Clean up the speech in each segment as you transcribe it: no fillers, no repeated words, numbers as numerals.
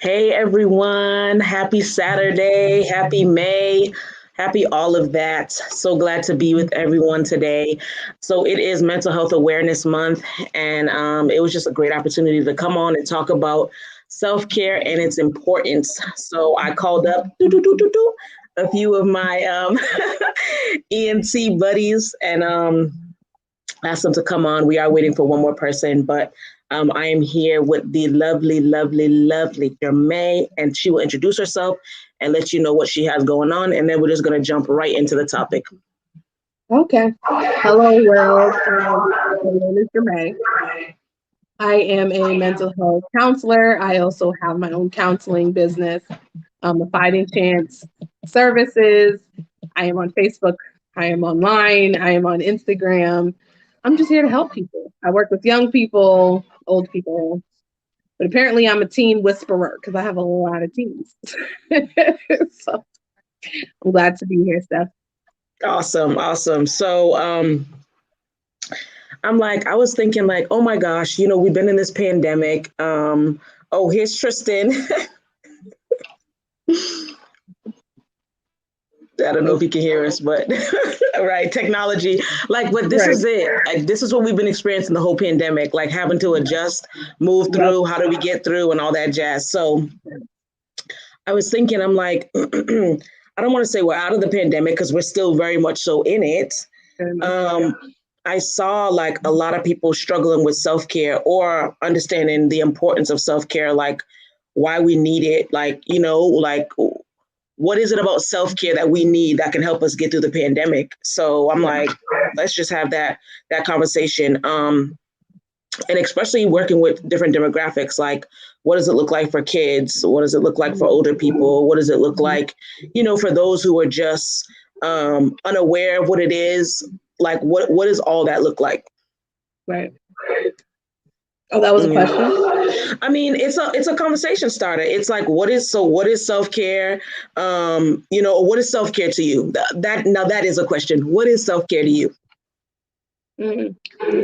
Hey everyone, happy Saturday, happy May, happy all of that. So glad to be with everyone today. So it is Mental Health Awareness Month, and it was just a great opportunity to come on and talk about self-care and its importance. So I called up a few of my ENT buddies and asked them to come on. We are waiting for one more person, but I am here with the lovely Jermaine, and she will introduce herself and let you know what she has going on, and then we're just going to jump right into the topic. Okay. Hello, world. My name is Jermaine. I am a mental health counselor. I also have my own counseling business, the Fighting Chance Services. I am on Facebook. I am online. I am on Instagram. I'm just here to help people. I work with young people, old people, but apparently I'm a teen whisperer because I have a lot of teens. So I'm glad to be here, Steph. Awesome. So I was thinking like, oh my gosh, we've been in this pandemic. Oh, here's Tristan. I don't know if you can hear us, but right, technology. But this is it. Like, this is what we've been experiencing the whole pandemic, like having to adjust, move through, how do we get through and all that jazz. So I was thinking, I'm like, I don't want to say we're out of the pandemic because we're still very much so in it. I saw like a lot of people struggling with self-care or understanding the importance of self-care, like why we need it, what is it about self-care that we need that can help us get through the pandemic? So I'm like, let's just have that conversation. And especially working with different demographics, like what does it look like for kids? What does it look like for older people? What does it look like, for those who are just unaware of what it is? Like, what does all that look like? Right. Oh, that was a question? I mean, it's a conversation starter. It's like, what is self-care? What is self-care to you? That is a question. What is self-care to you?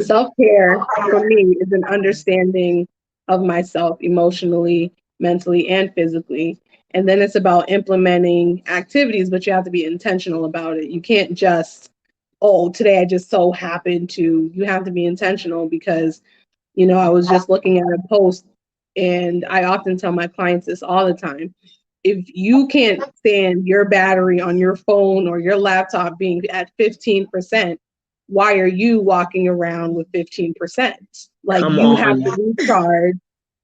Self-care for me is an understanding of myself emotionally, mentally, and physically. And then it's about implementing activities, but you have to be intentional about it. You can't just, today I just so happened to. You have to be intentional because I was just looking at a post, and I often tell my clients this all the time. If you can't stand your battery on your phone or your laptop being at 15%, why are you walking around with 15%? Like, you have to recharge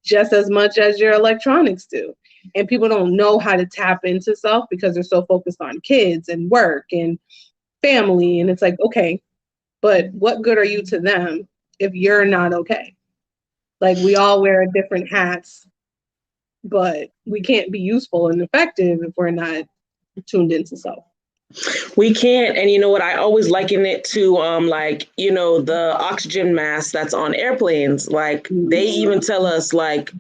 just as much as your electronics do. And people don't know how to tap into self because they're so focused on kids and work and family. And it's like, okay, but what good are you to them if you're not okay? Like, we all wear different hats, but we can't be useful and effective if we're not tuned into self. We can't. And you know what? I always liken it to the oxygen mask that's on airplanes. Like, they even tell us, like,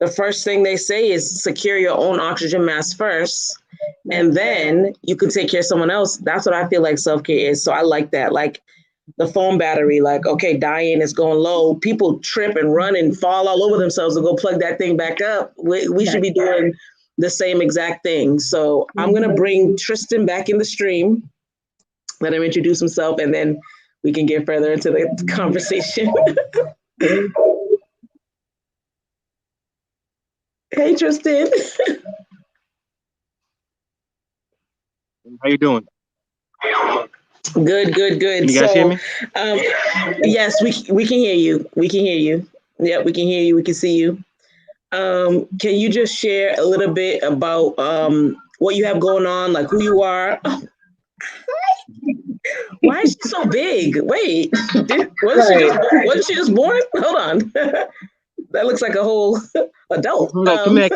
the first thing they say is secure your own oxygen mask first, and then you can take care of someone else. That's what I feel like self-care is. So I like that. Like, the phone battery, like, okay, dying, is going low. People trip and run and fall all over themselves to go plug that thing back up. We should be doing the same exact thing. So I'm going to bring Tristan back in the stream. Let him introduce himself, and then we can get further into the conversation. Hey, Tristan. How you doing? Good. Can you guys hear me? Yes, we can hear you. We can hear you. Yeah, we can hear you. We can see you. Can you just share a little bit about what you have going on, like who you are? Why is she so big? Wait, wasn't she just born? Hold on. That looks like a whole adult. Come here.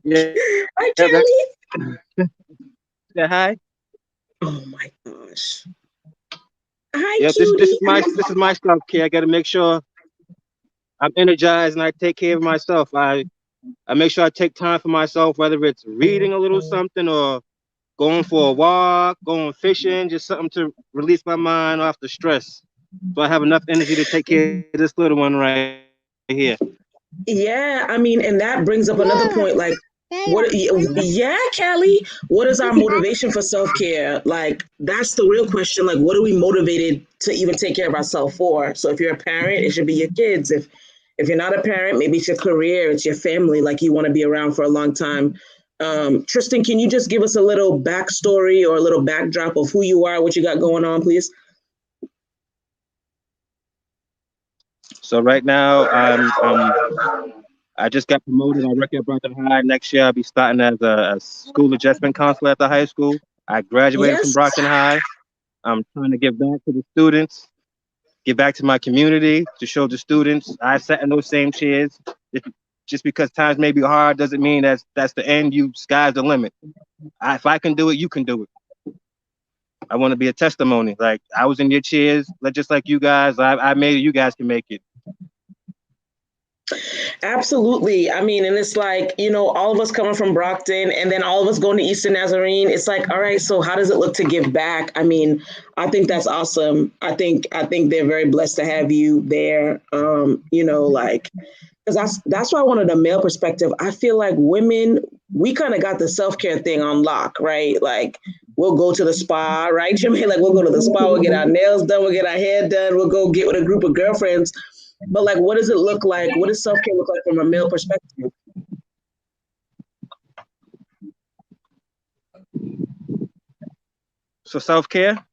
Yeah. Hi, Kelly. Yeah, hi. Oh my gosh. Hi, yeah, this is my self-care. I got to make sure I'm energized and I take care of myself. I make sure I take time for myself, whether it's reading a little something or going for a walk, going fishing, just something to release my mind off the stress. So I have enough energy to take care of this little one right here. Yeah, I mean, and that brings up another point. Like, what? Yeah, Callie. What is our motivation for self care? Like, that's the real question. Like, what are we motivated to even take care of ourselves for? So, if you're a parent, it should be your kids. If you're not a parent, maybe it's your career, it's your family. Like, you want to be around for a long time. Tristan, can you just give us a little backstory or a little backdrop of who you are, what you got going on, please? So right now, I just got promoted. I work at Brockton High. Next year, I'll be starting as a school adjustment counselor at the high school. I graduated from Yes. Brockton High. I'm trying to give back to the students, give back to my community to show the students I sat in those same chairs. Just because times may be hard doesn't mean that's the end. Sky's the limit. If I can do it, you can do it. I want to be a testimony. Like I was in your chairs, just like you guys. I made it. You guys can make it. Absolutely. I mean, and it's like, all of us coming from Brockton and then all of us going to Eastern Nazarene. It's like, all right, so how does it look to give back? I mean, I think that's awesome. I think they're very blessed to have you there. Like, because that's why I wanted a male perspective. I feel like women, we kind of got the self-care thing on lock, right? Like we'll go to the spa, right, Jimmy? Like we'll go to the spa, we'll get our nails done, we'll get our hair done, we'll go get with a group of girlfriends. But like, what does it look like? What does self-care look like from a male perspective? So self-care?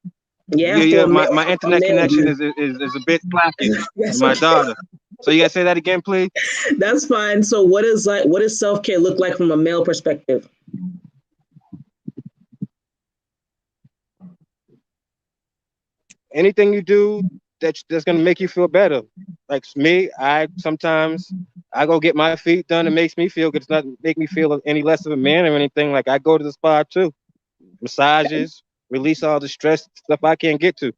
Yeah, Yeah. for My internet connection male. is a bit flaky. Yes, My okay. daughter. So you gotta say that again, please. That's fine. So what does self-care look like from a male perspective? Anything you do that's gonna make you feel better. Like me, sometimes I go get my feet done. It makes me feel good. It's not make me feel any less of a man or anything. Like I go to the spa too, massages, release all the stress stuff I can't get to.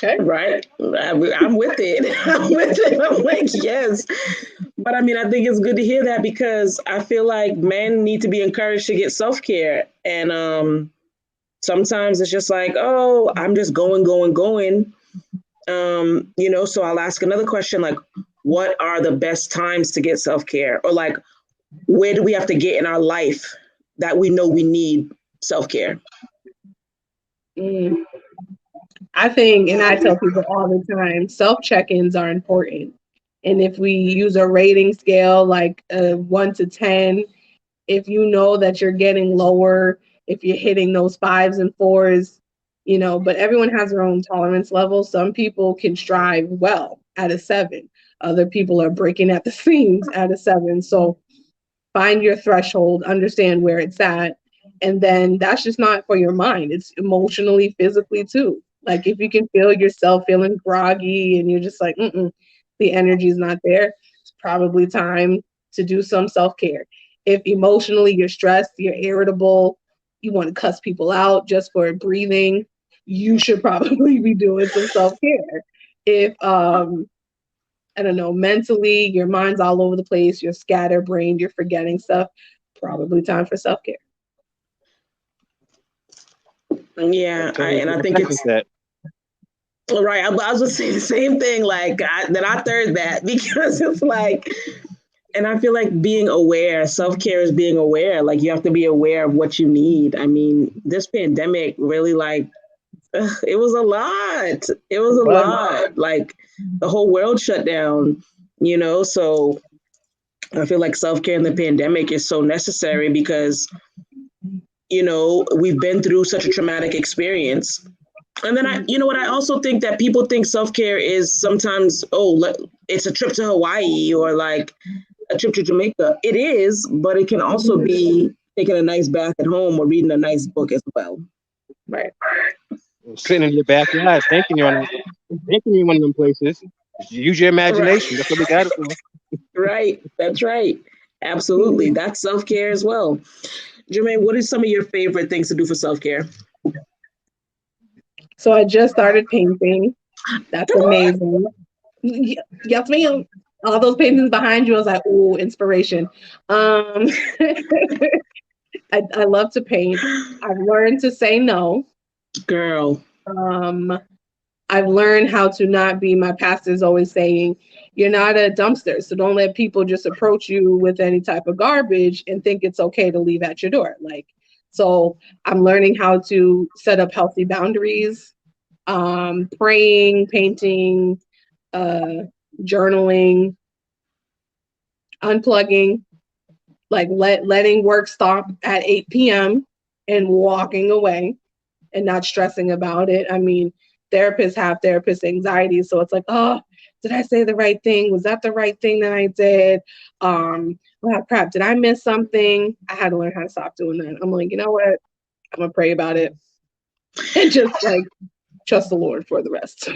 Okay, right. I'm with it. I'm with it. I'm like, yes. But I mean, I think it's good to hear that because I feel like men need to be encouraged to get self care. And sometimes it's just like, oh, I'm just going. So I'll ask another question like, what are the best times to get self care? Or like, where do we have to get in our life that we know we need self care? I think, and I tell people all the time, self check-ins are important. And if we use a rating scale like 1 to 10, if you know that you're getting lower, if you're hitting those 5s and 4s, but everyone has their own tolerance level. Some people can strive well at a 7. Other people are breaking at the seams at a 7. So find your threshold, understand where it's at. And then that's just not for your mind. It's emotionally, physically too. Like if you can feel yourself feeling groggy and you're just like, the energy is not there, it's probably time to do some self-care. If emotionally you're stressed, you're irritable, you want to cuss people out just for breathing, you should probably be doing some self-care. If I don't know, mentally, your mind's all over the place, you're scatterbrained, you're forgetting stuff, probably time for self-care. Yeah, I think it's that. right. I was gonna say the same thing. Like I third that because it's like, and I feel like being aware, self care is being aware. Like you have to be aware of what you need. I mean, this pandemic really it was a lot. It was a lot. Like the whole world shut down. So I feel like self care in the pandemic is so necessary because we've been through such a traumatic experience. And then I also think that people think self care is sometimes, it's a trip to Hawaii or like a trip to Jamaica. It is, but it can also be taking a nice bath at home or reading a nice book as well. Right. Sitting in your backyard, thinking you're in one of them places. Use your imagination. Right. That's what we got it for. Right. That's right. Absolutely. That's self care as well. Jermaine, what are some of your favorite things to do for self care? So I just started painting. That's amazing. Yes, ma'am. All those paintings behind you, I was like, ooh, inspiration. I love to paint. I've learned to say no. Girl. I've learned how to not be, my pastor's always saying, you're not a dumpster. So don't let people just approach you with any type of garbage and think it's okay to leave at your door. Like, so I'm learning how to set up healthy boundaries, praying, painting, journaling, unplugging, like letting work stop at 8 p.m. and walking away and not stressing about it. I mean, therapists have therapist anxiety. So it's like, oh, did I say the right thing? Was that the right thing that I did? Well, crap, did I miss something? I had to learn how to stop doing that. I'm like, you know what? I'm gonna pray about it and just like trust the Lord for the rest.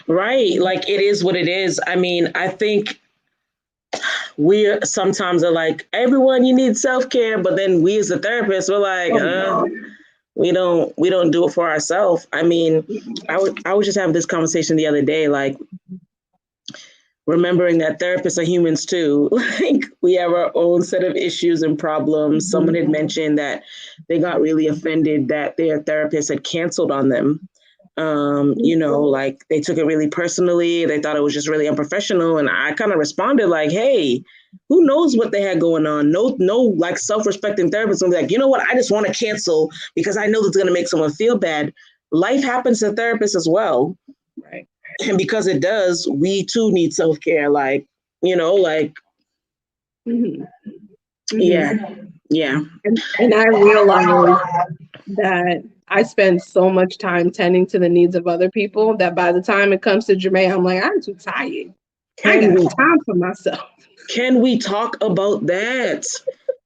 Right. Like it is what it is. I mean, I think we sometimes are like, everyone, you need self-care, but then we as a therapist, we're like, we don't do it for ourselves. I mean, I was just having this conversation the other day, like remembering that therapists are humans too. Like we have our own set of issues and problems. Someone had mentioned that they got really offended that their therapist had canceled on them. You know, like they took it really personally. They thought it was just really unprofessional. And I kind of responded like, hey, who knows what they had going on? No, like self-respecting therapists will be like, you know what? I just want to cancel because I know that's going to make someone feel bad. Life happens to therapists as well. Right. And because it does, we too need self-care. Like, you know, like, yeah. And I realized that I spend so much time tending to the needs of other people that by the time it comes to Jermaine, I'm like, I'm too tired. I got time for myself. Can we talk about that?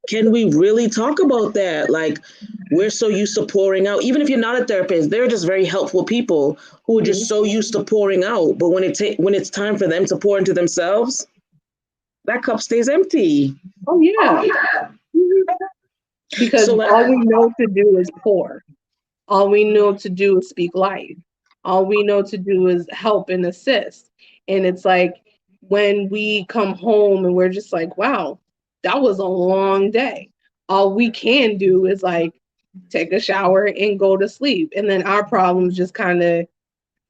Can we really talk about that? Like, we're so used to pouring out. Even if you're not a therapist, they're just very helpful people who are just so used to pouring out. But when it's time for them to pour into themselves, that cup stays empty. Oh, yeah. Because all we know to do is pour. All we know to do is speak life. All we know to do is help and assist. And it's like when we come home and we're just like, wow, that was a long day. All we can do is like take a shower and go to sleep. And then our problems just kind of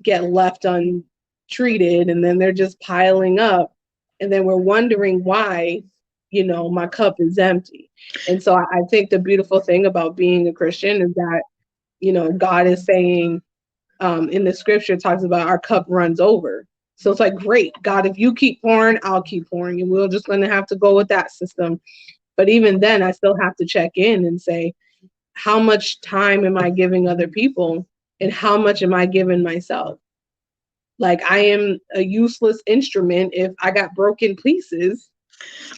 get left untreated. And then they're just piling up. And then we're wondering why, you know, my cup is empty. And so I think the beautiful thing about being a Christian is that, you know, God is saying in the scripture, talks about our cup runs over. So it's like, great, God, if you keep pouring, I'll keep pouring. And we're just going to have to go with that system. But even then, I still have to check in and say, how much time am I giving other people? And how much am I giving myself? Like, I am a useless instrument if I got broken pieces.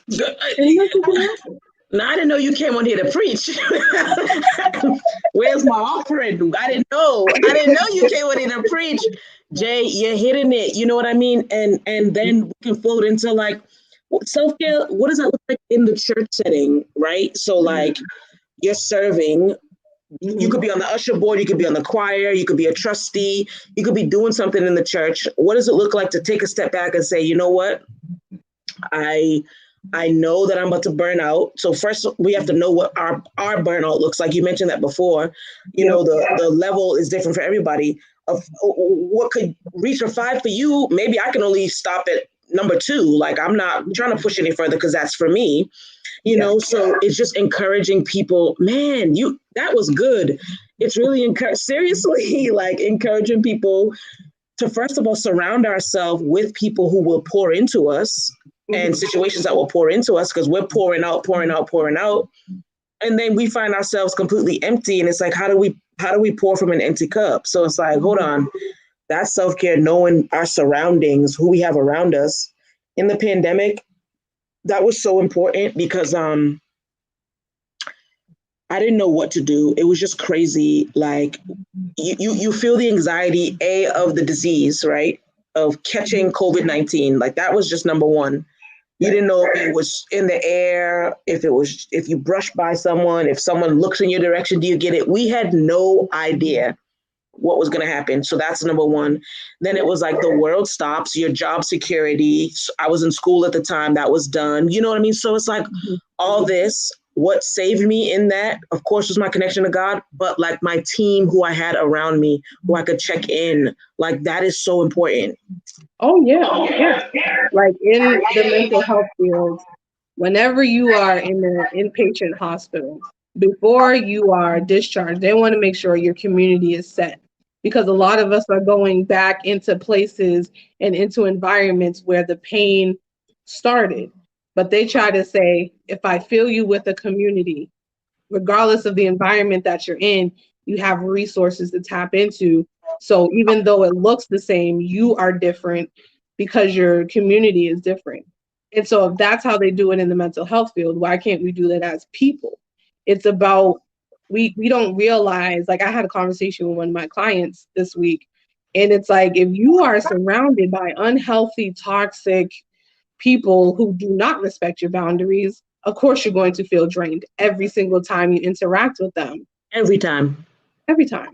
No, I didn't know you came on here to preach. Where's my offering? I didn't know you came on here to preach. Jay, you're hitting it. You know what I mean? And then we can float into like self-care. What does that look like in the church setting, right? So like you're serving. You could be on the usher board. You could be on the choir. You could be a trustee. You could be doing something in the church. What does it look like to take a step back and say, you know what? I know that I'm about to burn out. So first we have to know what our burnout looks like. You mentioned that before. You know, the level is different for everybody. Of what could reach a 5 for you, maybe I can only stop at number 2. Like I'm not trying to push any further because that's for me. You know, so it's just encouraging people, man, that was good. It's really seriously like encouraging people to first of all surround ourselves with people who will pour into us. And situations that will pour into us because we're pouring out. And then we find ourselves completely empty. And it's like, how do we pour from an empty cup? So it's like, hold on, that's self-care, knowing our surroundings, who we have around us. In the pandemic, that was so important because I didn't know what to do. It was just crazy. Like you feel the anxiety, of the disease, right? Of catching COVID-19. Like that was just number one. You didn't know if it was in the air, if you brush by someone, if someone looks in your direction, do you get it? We had no idea what was going to happen. So that's number one. Then it was like the world stops, your job security. I was in school at the time, that was done. You know what I mean? So it's like all this, what saved me in that, of course, was my connection to God, but like my team who I had around me, who I could check in, like that is so important. Oh yeah, yeah. Like in the mental health field, whenever you are in the inpatient hospital, before you are discharged, they want to make sure your community is set, because a lot of us are going back into places and into environments where the pain started. But they try to say, if I fill you with a community, regardless of the environment that you're in, you have resources to tap into. So even though it looks the same, you are different because your community is different. And so if that's how they do it in the mental health field, why can't we do that as people? It's about, we don't realize, like I had a conversation with one of my clients this week, and it's like, if you are surrounded by unhealthy, toxic people who do not respect your boundaries, of course you're going to feel drained every single time you interact with them. Every time. Every time.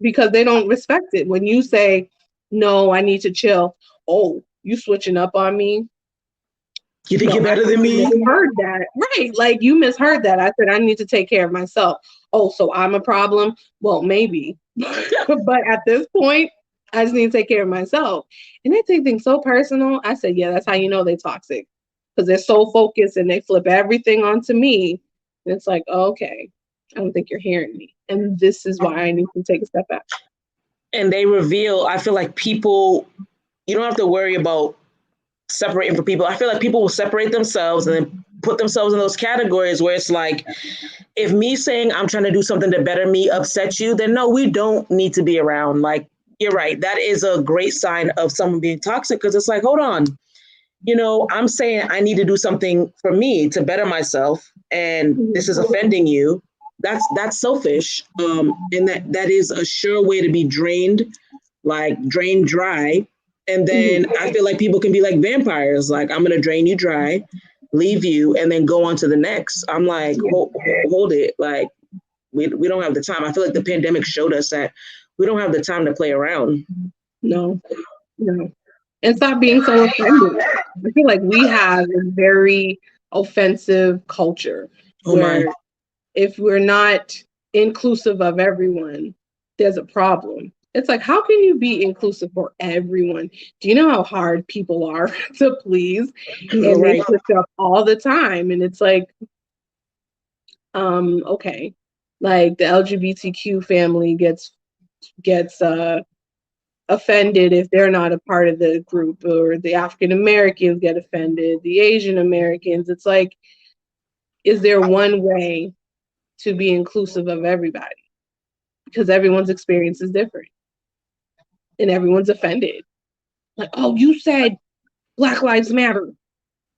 Because they don't respect it. When you say, no, I need to chill. Oh, you switching up on me? You think you're better than me? You misheard that. Right. Like you misheard that. I said, I need to take care of myself. Oh, so I'm a problem? Well, maybe. But at this point, I just need to take care of myself. And they take things so personal. I said, yeah, that's how you know they're toxic. Because they're so focused and they flip everything onto me. And it's like, oh, okay, I don't think you're hearing me. And this is why I need to take a step back. And they reveal, I feel like people, you don't have to worry about separating from people. I feel like people will separate themselves and then put themselves in those categories where it's like, if me saying I'm trying to do something to better me upsets you, then no, we don't need to be around. Like, you're right. That is a great sign of someone being toxic, because it's like, hold on, you know, I'm saying I need to do something for me to better myself, and this is offending you. That's selfish. And that is a sure way to be drained, like drained dry. And then I feel like people can be like vampires. Like, I'm going to drain you dry, leave you, and then go on to the next. I'm like, hold it. Like, we don't have the time. I feel like the pandemic showed us that we don't have the time to play around. No. And stop being so offended. I feel like we have a very offensive culture where if we're not inclusive of everyone, there's a problem. It's like, how can you be inclusive for everyone? Do you know how hard people are to please? And they switch up all the time. And it's like, okay, like the LGBTQ family gets offended if they're not a part of the group, or the African Americans get offended, the Asian Americans. It's like, is there one way to be inclusive of everybody? Because everyone's experience is different and everyone's offended. Like, oh, you said Black Lives Matter,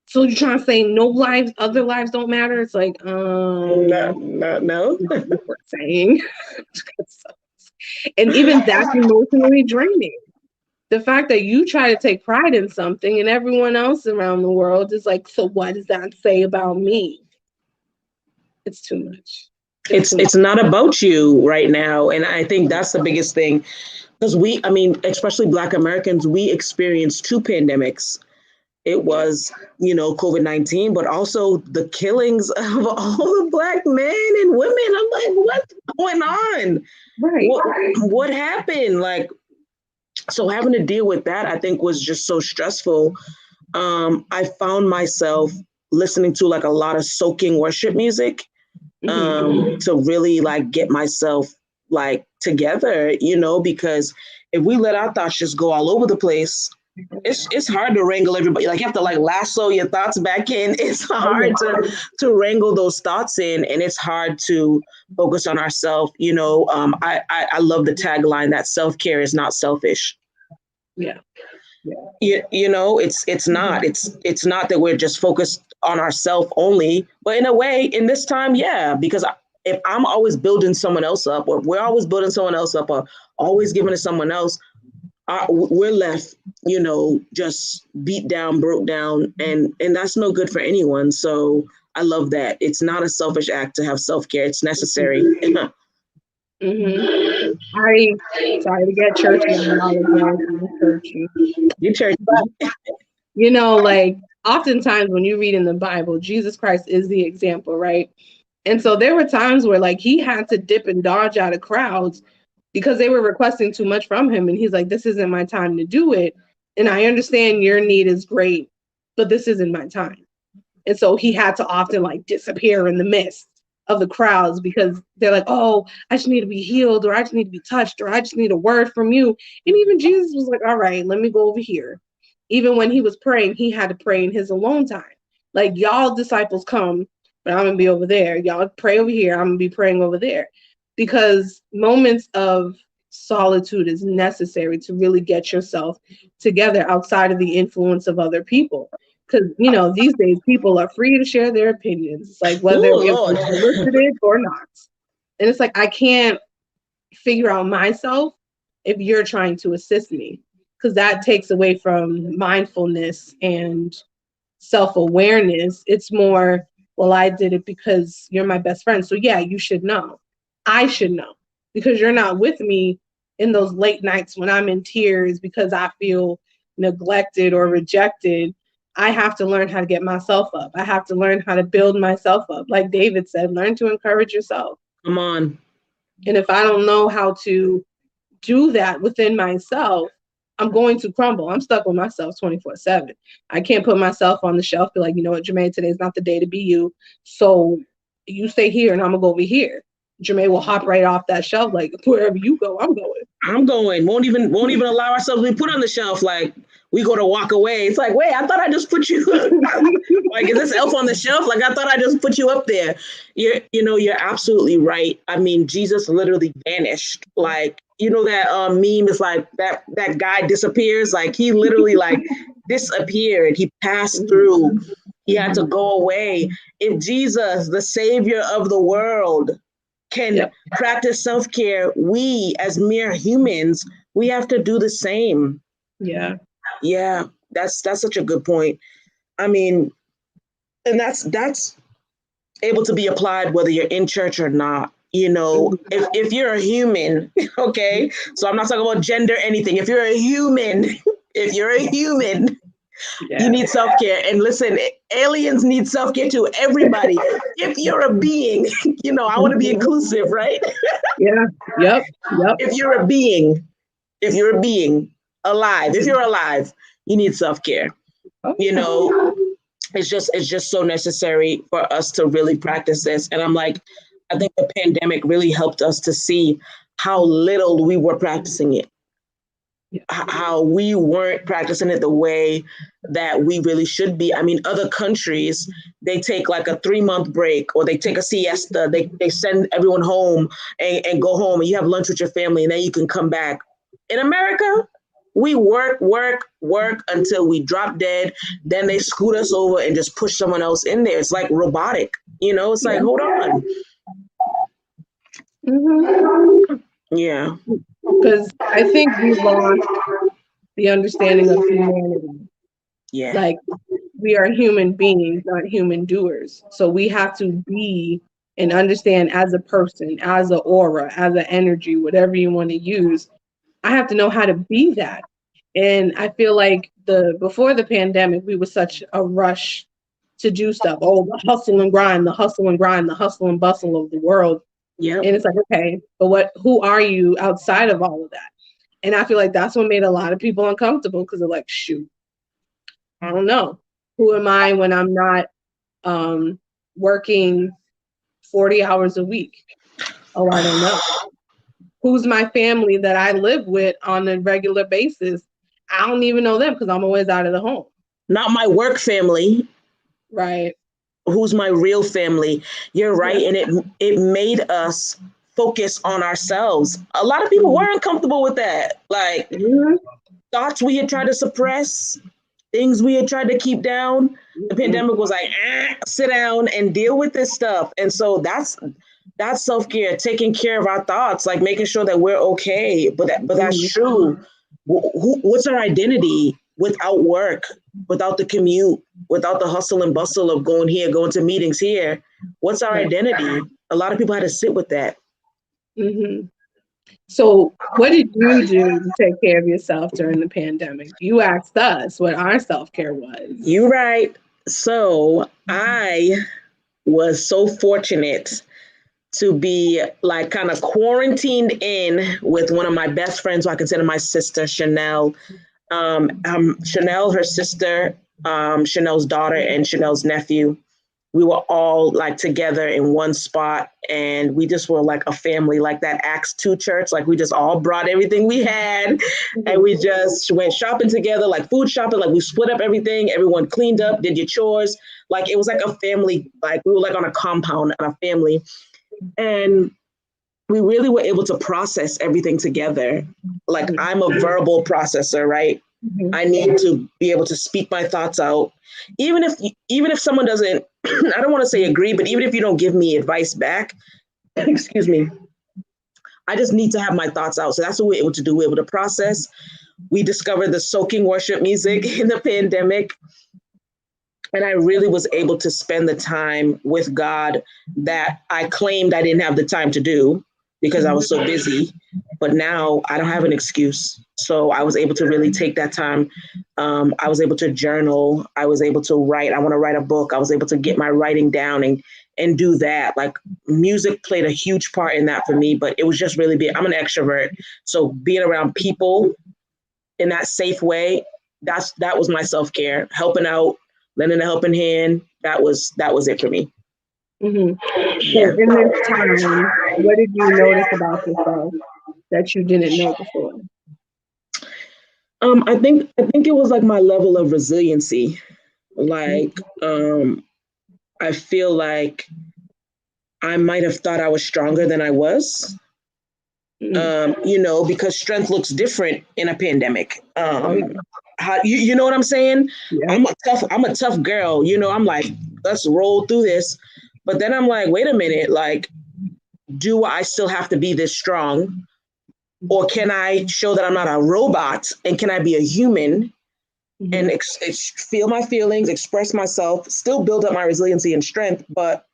so you're trying to say no lives, other lives don't matter? It's like, no. What we're saying. And even that's emotionally draining. The fact that you try to take pride in something and everyone else around the world is like, so what does that say about me? It's too much. It's not about you right now. And I think that's the biggest thing. Because especially Black Americans, we experienced 2 pandemics. It was, COVID-19, but also the killings of all the Black men and women. I'm like, what's going on? Right. What happened? Like, so having to deal with that, I think, was just so stressful. I found myself listening to like a lot of soaking worship music to really like get myself like together, because if we let our thoughts just go all over the place, it's hard to wrangle everybody. Like, you have to like lasso your thoughts back in. It's hard to wrangle those thoughts in, and it's hard to focus on ourselves. I love the tagline that self-care is not selfish. Yeah. It's not. It's not that we're just focused on ourselves only, but in a way, in this time, yeah, because if I'm always building someone else up, or we're always building someone else up, or always giving to someone else, we're left, just beat down, broke down, and that's no good for anyone. So I love that. It's not a selfish act to have self-care. It's necessary. Sorry to get churchy on all of you. You churchy. But, like, oftentimes when you read in the Bible, Jesus Christ is the example, right? And so there were times where like he had to dip and dodge out of crowds because they were requesting too much from him. And he's like, this isn't my time to do it. And I understand your need is great, but this isn't my time. And so he had to often like disappear in the midst of the crowds because they're like, oh, I just need to be healed, or I just need to be touched, or I just need a word from you. And even Jesus was like, all right, let me go over here. Even when he was praying, he had to pray in his alone time. Like, y'all disciples come, but I'm gonna be over there. Y'all pray over here, I'm gonna be praying over there. Because moments of solitude is necessary to really get yourself together outside of the influence of other people. Because, you know, these days people are free to share their opinions. It's like whether Ooh, it's Lord. solicited or not. And it's like, I can't figure out myself if you're trying to assist me, because that takes away from mindfulness and self-awareness. It's more, well, I did it because you're my best friend. So yeah, you should know. I should know because you're not with me in those late nights when I'm in tears because I feel neglected or rejected. I have to learn how to get myself up. I have to learn how to build myself up. Like David said, learn to encourage yourself. Come on. And if I don't know how to do that within myself, I'm going to crumble. I'm stuck with myself 24/7. I can't put myself on the shelf, be like, you know what, Jermaine, today's not the day to be you. So you stay here and I'm gonna go over here. Jermaine will hop right off that shelf, like wherever you go, I'm going. I'm going. Won't even allow ourselves to be put on the shelf. Like, we go to walk away. It's like, wait, I thought I just put you like, is this elf on the shelf? Like, I thought I just put you up there. You're absolutely right. I mean, Jesus literally vanished. Like, you know, that meme is like that guy disappears. Like, he literally like disappeared. He passed through. He had to go away. If Jesus, the savior of the world, can practice self-care, we as mere humans, we have to do the same. Yeah. Yeah, that's such a good point. I mean, and that's able to be applied whether you're in church or not. You know, if you're a human, okay, so I'm not talking about gender, anything. If you're a human, you need self-care. And listen, aliens need self-care too. Everybody. If you're a being, I want to be inclusive, right? Yeah. Yep. If you're a being alive, if you're alive, you need self-care. It's just so necessary for us to really practice this. And I'm like, I think the pandemic really helped us to see how little we were practicing it. How we weren't practicing it the way that we really should be. I mean, other countries, they take like a 3-month break, or they take a siesta. They send everyone home and go home, and you have lunch with your family, and then you can come back. In America, we work until we drop dead. Then they scoot us over and just push someone else in there. It's like robotic, it's like, hold on. Mm-hmm. Yeah. Because I think we lost the understanding of humanity. Yeah. Like, we are human beings, not human doers. So we have to be and understand as a person, as an aura, as an energy, whatever you want to use. I have to know how to be that. And I feel like before the pandemic, we were such a rush to do stuff. Oh, the hustle and grind, the hustle and grind, the hustle and bustle of the world. Yeah. And it's like, okay, but who are you outside of all of that? And I feel like that's what made a lot of people uncomfortable, because they're like, shoot, I don't know. Who am I when I'm not working 40 hours a week? Oh, I don't know. Who's my family that I live with on a regular basis? I don't even know them because I'm always out of the home. Not my work family. Right. Who's my real family? You're right. Yeah. And it made us focus on ourselves. A lot of people weren't comfortable with that. Like, thoughts we had tried to suppress, things we had tried to keep down. The pandemic was like, sit down and deal with this stuff. And so that's self-care, taking care of our thoughts, like making sure that we're okay. But that's true. What's our identity without work, without the commute, without the hustle and bustle of going here, going to meetings here? What's our identity? A lot of people had to sit with that. Mm-hmm. So what did you do to take care of yourself during the pandemic? You asked us what our self-care was. You right. So I was so fortunate to be like kind of quarantined in with one of my best friends, who I consider my sister, Chanel. Chanel, her sister, Chanel's daughter, and Chanel's nephew. We were all like together in one spot, and we just were like a family, like that Acts 2 church. Like we just all brought everything we had, and we just went shopping together, like food shopping. Like we split up everything. Everyone cleaned up, did your chores. Like it was like a family. Like we were like on a compound, a family, and we really were able to process everything together. Like I'm a verbal processor, right? I need to be able to speak my thoughts out. Even if someone doesn't, I don't want to say agree, but even if you don't give me advice back, excuse me, I just need to have my thoughts out. So that's what we're able to do. We're able to process. We discovered the soaking worship music in the pandemic. And I really was able to spend the time with God that I claimed I didn't have the time to do because I was so busy. But now I don't have an excuse. So I was able to really take that time. I was able to journal. I was able to write. I want to write a book. I was able to get my writing down and do that. Like music played a huge part in that for me, but it was just really big. I'm an extrovert. So being around people in that safe way, that was my self-care. Helping out, lending a helping hand. That was it for me. Mm-hmm. So in this time, what did you notice about yourself that you didn't know before? I think it was like my level of resiliency. Like I feel like I might have thought I was stronger than I was. Because strength looks different in a pandemic. How you know what I'm saying? Yeah. I'm a tough girl. I'm like, let's roll through this. But then I'm like, wait a minute, like, do I still have to be this strong? Or can I show that I'm not a robot, and can I be a human and feel my feelings, express myself, still build up my resiliency and strength, but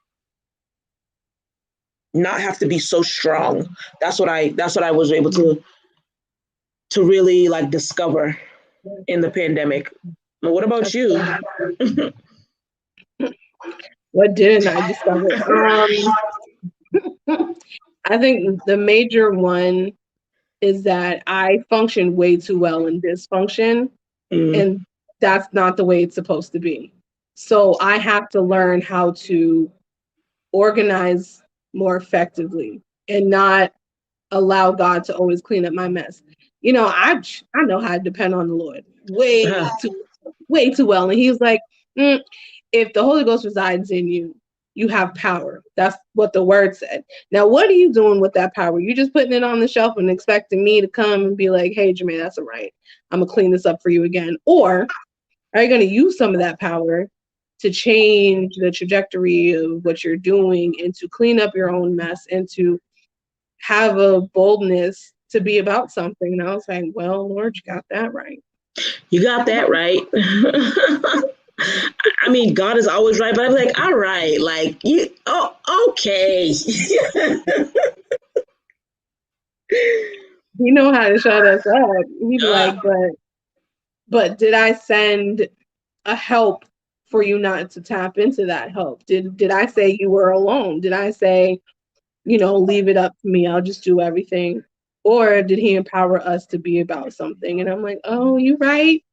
not have to be so strong. That's what I was able to really like discover in the pandemic. What about you? What didn't I discover? I think the major one is that I function way too well in dysfunction, and that's not the way it's supposed to be. So I have to learn how to organize more effectively and not allow God to always clean up my mess. I know how to depend on the Lord way too well. And he's like, if the Holy Ghost resides in you, you have power. That's what the word said. Now, what are you doing with that power? You just putting it on the shelf and expecting me to come and be like, hey, Jermaine, that's all right. I'm going to clean this up for you again. Or are you going to use some of that power to change the trajectory of what you're doing and to clean up your own mess and to have a boldness to be about something? And I was like, well, Lord, you got that right. You got that right. I mean, God is always right, but I'm like, all right, like okay. He know how to shut us up. He's like, but did I send a help for you not to tap into that help? Did I say you were alone? Did I say, leave it up to me, I'll just do everything? Or did he empower us to be about something? And I'm like, oh, you're right.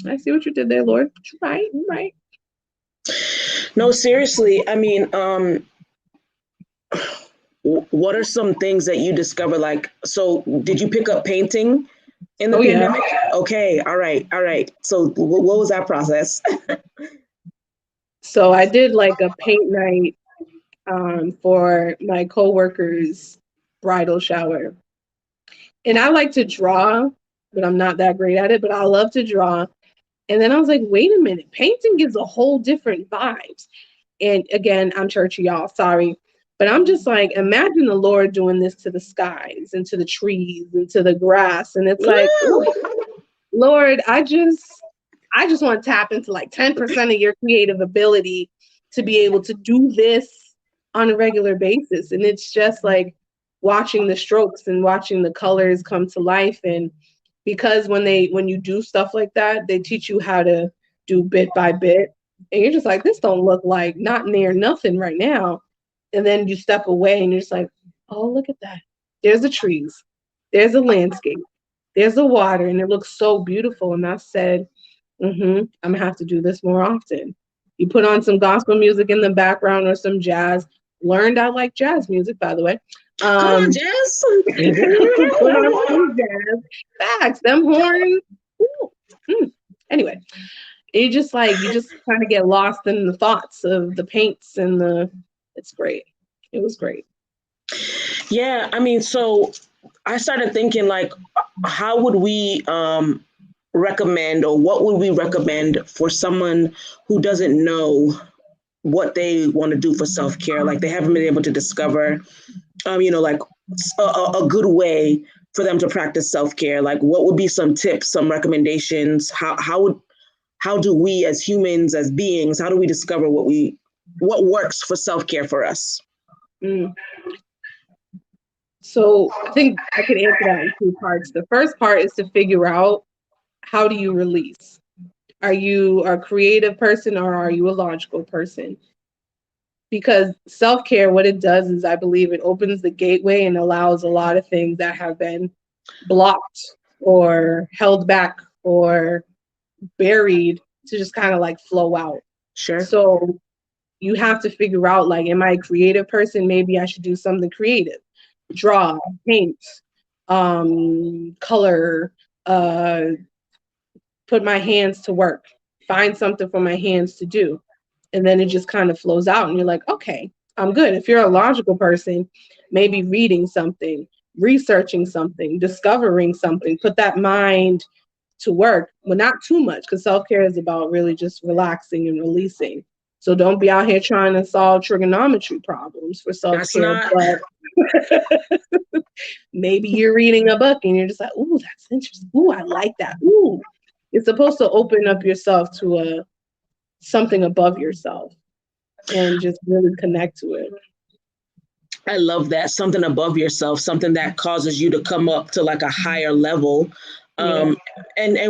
I see what you did there, Lord. You're right. No, seriously. I mean, what are some things that you discover? Like, so did you pick up painting in the pandemic? Yeah. Okay. All right. So what was that process? So I did like a paint night for my coworker's bridal shower. And I like to draw, but I'm not that great at it, but I love to draw. And then I was like, wait a minute, painting gives a whole different vibes. And again, I'm churchy, y'all, sorry. But I'm just like, imagine the Lord doing this to the skies and to the trees and to the grass. And it's like, Lord, I just want to tap into like 10% of your creative ability to be able to do this on a regular basis. And it's just like, watching the strokes and watching the colors come to life. And because when you do stuff like that, they teach you how to do bit by bit. And you're just like, this don't look like not near nothing right now. And then you step away and you're just like, oh, look at that. There's the trees. There's a landscape. There's the water. And it looks so beautiful. And I said, I'm going to have to do this more often. You put on some gospel music in the background or some jazz. Learned I like jazz music, by the way. Come on, Jess. Put on some jazz. Facts. Them horns. Anyway, you just kind of get lost in the thoughts of the paints and it's great. It was great. Yeah, I mean, so I started thinking like, how would we recommend, or what would we recommend for someone who doesn't know what they want to do for self-care? Like they haven't been able to discover, like a good way for them to practice self-care. Like what would be some tips, some recommendations? How do we as humans, as beings, how do we discover what works for self-care for us? So I think I could answer that in two parts. The first part is to figure out, how do you release? Are you a creative person or are you a logical person? Because self-care, what it does is I believe it opens the gateway and allows a lot of things that have been blocked or held back or buried to just kind of like flow out. Sure. So you have to figure out, like, am I a creative person? Maybe I should do something creative. Draw, paint, color, put my hands to work, find something for my hands to do. And then it just kind of flows out and you're like, okay, I'm good. If you're a logical person, maybe reading something, researching something, discovering something, put that mind to work. Well, not too much, because self-care is about really just relaxing and releasing. So don't be out here trying to solve trigonometry problems for self-care. But maybe you're reading a book and you're just like, ooh, that's interesting. Ooh, I like that. Ooh. It's supposed to open up yourself to something above yourself and just really connect to it. I love that. Something above yourself, something that causes you to come up to like a higher level. And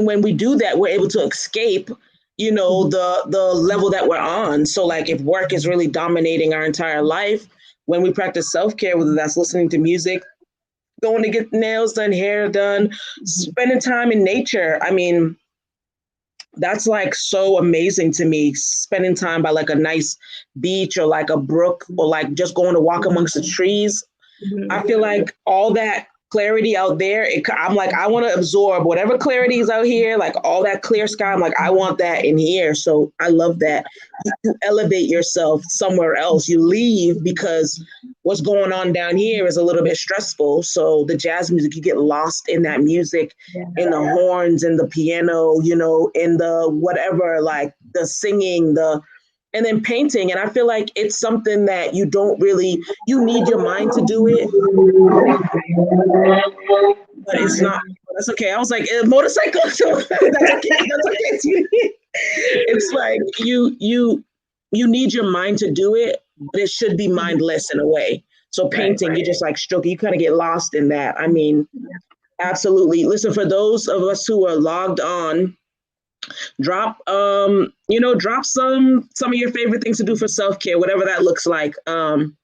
when we do that, we're able to escape, the level that we're on. So like if work is really dominating our entire life, when we practice self-care, whether that's listening to music, going to get nails done, hair done, spending time in nature. I mean, that's like so amazing to me, spending time by like a nice beach or like a brook or like just going to walk amongst the trees. I feel like all that clarity out there, I'm like, I want to absorb whatever clarity is out here, like all that clear sky. I'm like, I want that in here. So I love that. You elevate yourself somewhere else. You leave because what's going on down here is a little bit stressful. So the jazz music, you get lost in that music, in the horns, in the piano, in the whatever, like the singing, and then painting. And I feel like it's something that you need your mind to do it. But it's not, that's okay. I was like, motorcycle. That's okay. That's okay. It's like you need your mind to do it, but it should be mindless in a way. So painting, you just like stroke, you kind of get lost in that. I mean, absolutely. Listen, for those of us who are logged on, drop some of your favorite things to do for self-care, whatever that looks like. And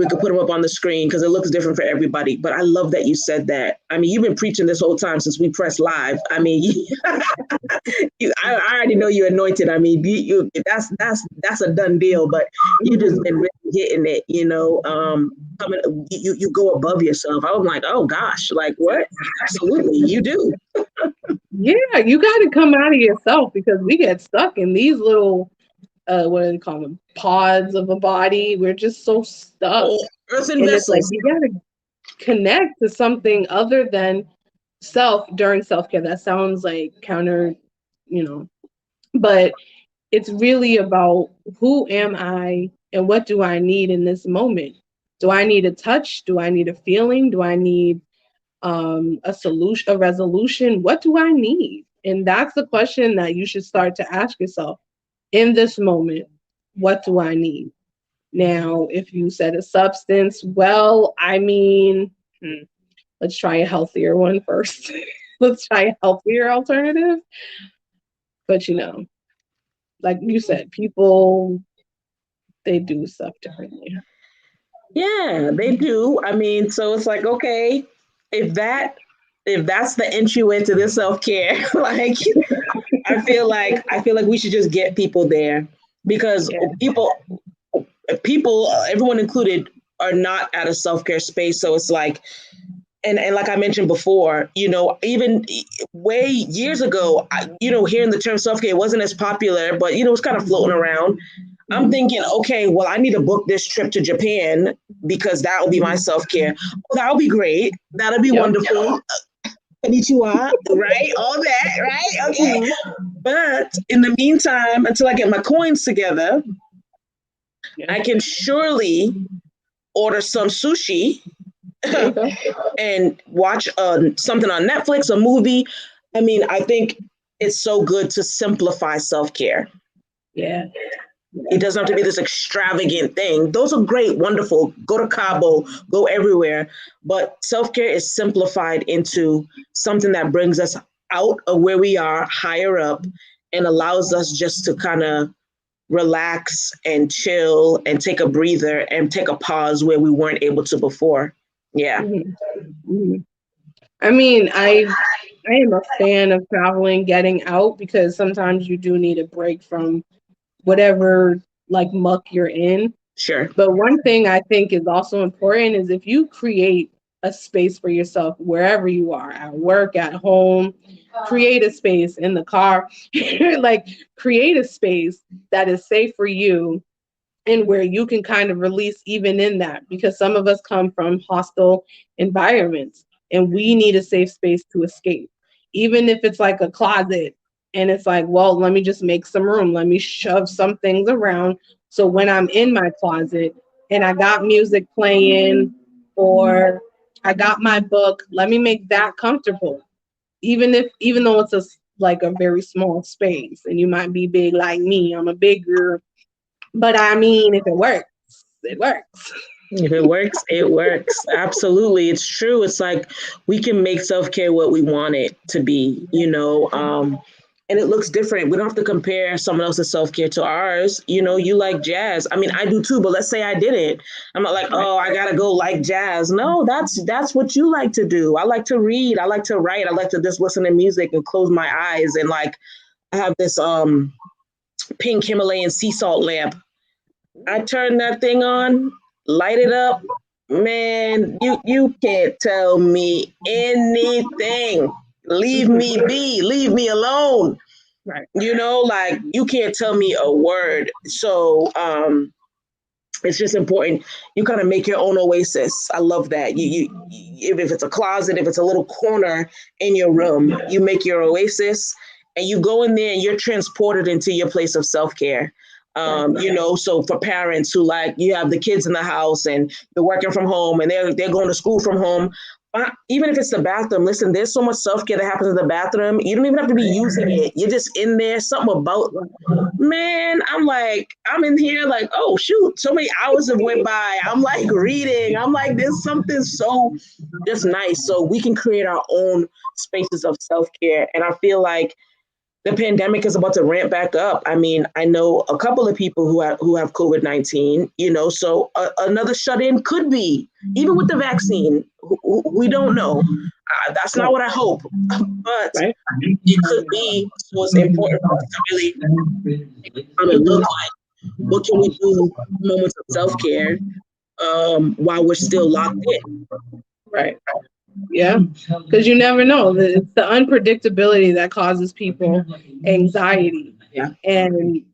we could put them up on the screen because it looks different for everybody. But I love that you said that. I mean, you've been preaching this whole time since we pressed live. I mean, I already know you're anointed. I mean, that's a done deal. But you just been really hitting it. You go above yourself. I was like, oh gosh, like what? Absolutely, you do. Yeah, you got to come out of yourself, because we get stuck in these little what do they call them? Pods of a body. We're just so stuck. Earthen and vessels. It's like you gotta connect to something other than self during self-care. That sounds like counter, but it's really about who am I and what do I need in this moment? Do I need a touch? Do I need a feeling? Do I need a solution, a resolution? What do I need? And that's the question that you should start to ask yourself. In this moment, what do I need? Now, if you said a substance, well, I mean, let's try a healthier one first. Let's try a healthier alternative. But like you said, people, they do stuff differently. Yeah, they do. I mean, so it's like, okay, if that's the entry into this self-care, like I feel like we should just get people there because Yeah. people, everyone included, are not at a self-care space. So it's like, and like I mentioned before, even way years ago, hearing the term self-care wasn't as popular, but it's kind of floating around. I'm thinking, okay, well, I need to book this trip to Japan because that will be my self-care. Oh, that'll be great. That'll be wonderful. Konnichiwa, right? All that, right? Okay. But in the meantime, until I get my coins together, I can surely order some sushi and watch something on Netflix, a movie. I mean, I think it's so good to simplify self-care. Yeah. It doesn't have to be this extravagant thing. Those are great, wonderful. Go to Cabo, go everywhere. But self-care is simplified into something that brings us out of where we are, higher up, and allows us just to kind of relax and chill and take a breather and take a pause where we weren't able to before. Yeah. I mean, I am a fan of traveling, getting out, because sometimes you do need a break from whatever like muck you're in. Sure. But one thing I think is also important is if you create a space for yourself wherever you are, at work, at home, create a space in the car, like create a space that is safe for you and where you can kind of release even in that, because some of us come from hostile environments and we need a safe space to escape. Even if it's like a closet and it's like, well, let me just make some room. Let me shove some things around. So when I'm in my closet and I got music playing or I got my book, let me make that comfortable. Even though it's like a very small space and you might be big like me, I'm a bigger, but I mean, if it works, it works. If it works, it works. Absolutely. It's true. It's like we can make self-care what we want it to be, and it looks different. We don't have to compare someone else's self-care to ours. You like jazz. I mean, I do too, but let's say I didn't. I'm not like, oh, I gotta go like jazz. No, that's what you like to do. I like to read. I like to write. I like to just listen to music and close my eyes. And like I have this pink Himalayan sea salt lamp. I turn that thing on, light it up. Man, you can't tell me anything. Leave me be. Leave me alone. Right. Like you can't tell me a word. So it's just important. You kind of make your own oasis. I love that. You if it's a closet, if it's a little corner in your room, you make your oasis and you go in there and you're transported into your place of self-care. So for parents who like you have the kids in the house and they're working from home and they're going to school from home, even if it's the bathroom, listen, there's so much self-care that happens in the bathroom. You don't even have to be using it. You're just in there. Something about, man, I'm in here like, oh, shoot, so many hours have went by. I'm like reading. I'm like, there's something so just nice. So we can create our own spaces of self-care. And I feel like the pandemic is about to ramp back up. I mean, I know a couple of people who have COVID-19, so another shut-in could be, even with the vaccine, we don't know. That's not what I hope, but it could be. So it's important for us to really look like, what can we do moments of self-care while we're still locked in? Right. Yeah, because you never know. It's the unpredictability that causes people anxiety. Yeah. And